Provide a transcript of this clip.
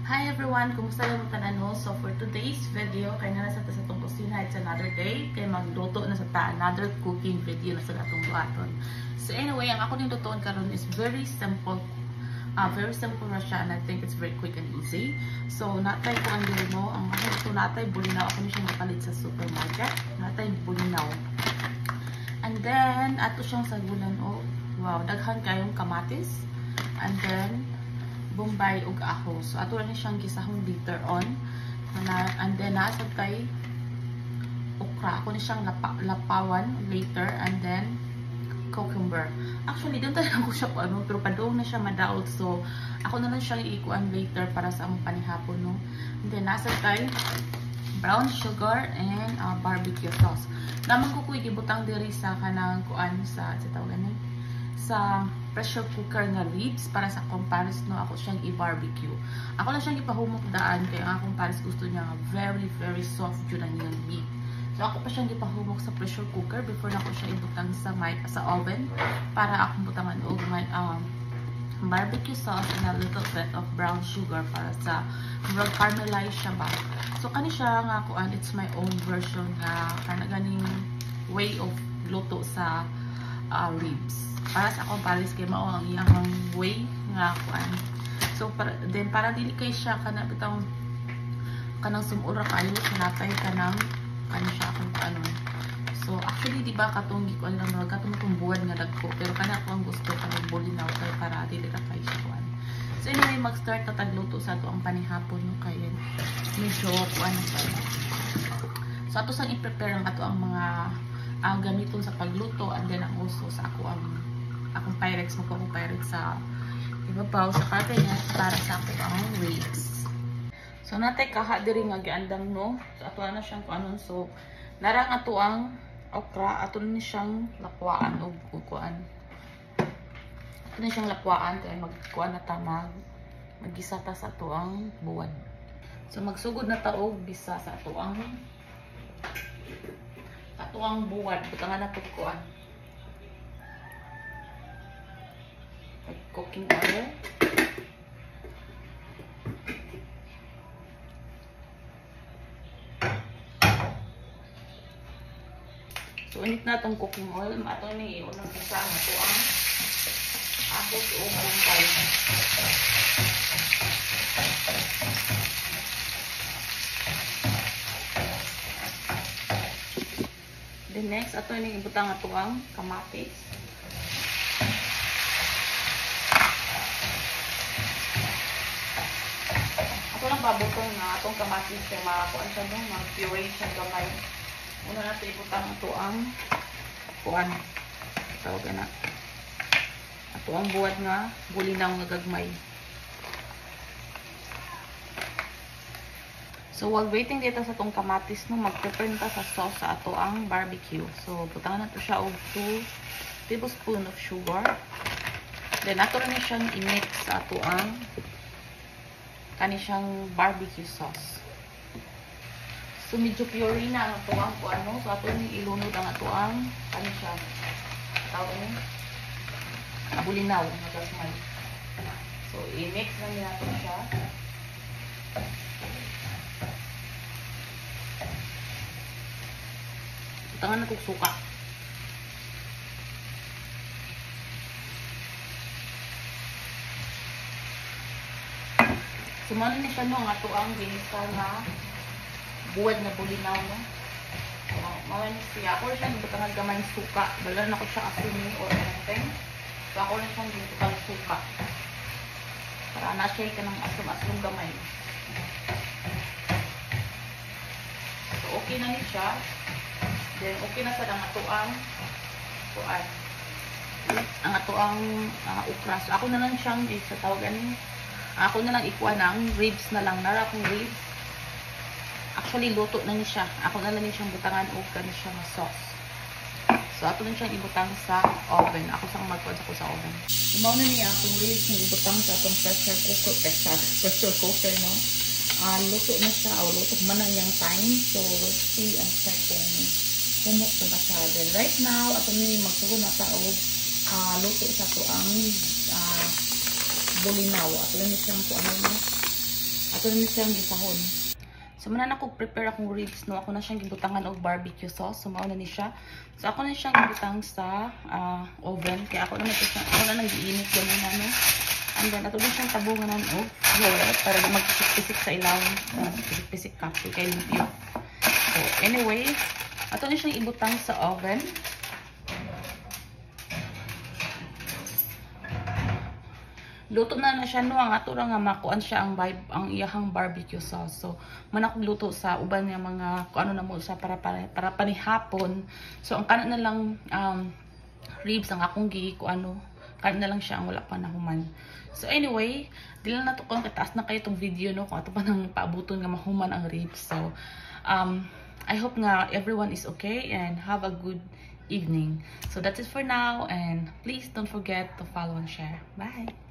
Hi everyone! Kumusta yung tanan? So for today's video, kaya na sa itong kusina, it's another day. Kaya magluto na sa another cooking video na sa atong buhaton. So anyway, ang ako din lutoon karon is very simple. Very simple na siya, and I think it's very quick and easy. So natay ko ang dili mo. Ang ako ito natay bulinaw. Ako na siya mapalit sa supermarket. Natay bulinaw. And then, ato siyang sagulan. Oh, wow, daghan kayong kamatis. And then, Bombay ug ako. So ato na siyang gisahon later on. And then nasab kay okra. Ako na siyang lapawan later, and then cucumber. Actually, doon tayo ko siya ano, pero padong na siya madaot. So ako na lang siyang ikuan later para sa among panihapon, no. And then nasab kay brown sugar and barbecue sauce. Naman ko kuy gibutang diri sa kanang kuan sa tawagan ni sa pressure cooker nga ribs para sa compares, no, ako siyang i-barbecue. Ako lang siyang ipahumok daan kaya ang akong pares gusto niya very very soft jud ang iyang meat. So ako pa siyang ipahumok sa pressure cooker before na ko siya ibutang sa oven para akong butangan og may barbecue sauce and a little bit of brown sugar para sa caramelize siya ba. So kani siya nga kuan, it's my own version nga kana ganing way of luto sa ribs. Para sa akong pares kay mao ang iyang way nga kuan. So para dili kay siya kanang sumura kayo sinatay kanang siya akong ano. So actually di ba katong gikuan lang mga katong buwan nga dagko, pero kana ako ang gusto kanang bulinaw kay para dili ra kay siya kuan. So anyway, mag-start na tagluto sa ato ang panihapon, no, kay medyo kuan sa. So ato sang i-prepare ang ato ang mga gamiton sa pagluto, and then ang uso sa akong Pyrex, magkakong Pyrex sa ibabaw sa cabinet para sa akong ribs. So natay kaha diri nga giandam, no. So ato na siyang kuanon. So narang ato ang okra, ato ni siyang lakwaan og kuan. Ato ni siyang lakwaan kay magkuan na tamag magisa ta sa ato ang buwan. So magsugod na ta og bisa sa ato ang buwan. Butangan na to kuan. Cooking oil. So init na tong cooking oil. Mato ni unang kasama to ang abot o bumbay. The next, ato ni ibutang ato ang kamatis. Ako lang babutong na atong kamatis kaya makakuan siya doon, mag-puree siya gamay. Una natin ibutang ato ang kuan. Tawag na. Ato ang buwad nga bulinaw nga gagmay. So while waiting dito sa tong kamatis, no, mag-prepare ta sa sauce sa ato ang barbecue. So butangan nato siya og 2 tablespoon of sugar. Then ato na siyang i-mix sa ato ang kani siyang barbecue sauce. So medyo puree na ang ato ang kuano. So ato ni ilunod ang ato ang kani siya. Tawag ni bulinaw nga gagmay. So i-mix na ni nato siya. Butangan na kong suka. Sumano ni siya, no, nga ito ang ginisa na buwad na bulinaw, no. Mawa ni siya. Ako rin siya butangan gamay suka. Bala na ko siya asumi or anything. So ako rin siyang ginisa suka. Para na-shake ka ng asum-asum gamay. So okay na ni siya. Then, okay na sa ang ato ang kuan. Ang ato ang ukra. So, ako na lang siyang sa tawagan ni. Ako na lang ikuha ng ribs na lang. Nara akong ribs. Actually, luto na ni siya. Ako na lang ni siyang butangan o gani siya na sauce. So, ato na siyang ibutang sa oven. Ako siyang magkuhan sa oven. Imaw na niya akong ribs na ibutang sa atong pressure cooker, no? Luto na siya. O, luto man ang yung time. So, we'll see and check kung humok na ba siya. Then right now, ato ni magsugod na ta og luto sa to ang bulinaw. Ato ni siyang ano Ato na siyang gisahon. So muna na ko prepare akong ribs no. Ako na siyang gibutangan og barbecue sauce. So mao na ni siya. So ako na siyang gibutang sa oven kaya ako na nang giinit gamay na no. And then ato din siyang tabungan og flour para magpisik-pisik sa ilawom. Pisik-pisik kape kay limpyo. So anyway, ato na siyang ibutang sa oven. Luto na siya no, ang ato ra nga makuan siya ang vibe, ang iyahang barbecue sauce. So man ako luto sa uban nga mga kuano na mo sa para panihapon. So ang kana na lang ribs ang akong kuano, kana na lang siya ang wala pa nahuman. So anyway, dili na to kung kataas na kayo tong video no kung ato pa nang paabuton nga mahuman ang ribs. So I hope nga everyone is okay and have a good evening. So that's it for now and please don't forget to follow and share. Bye.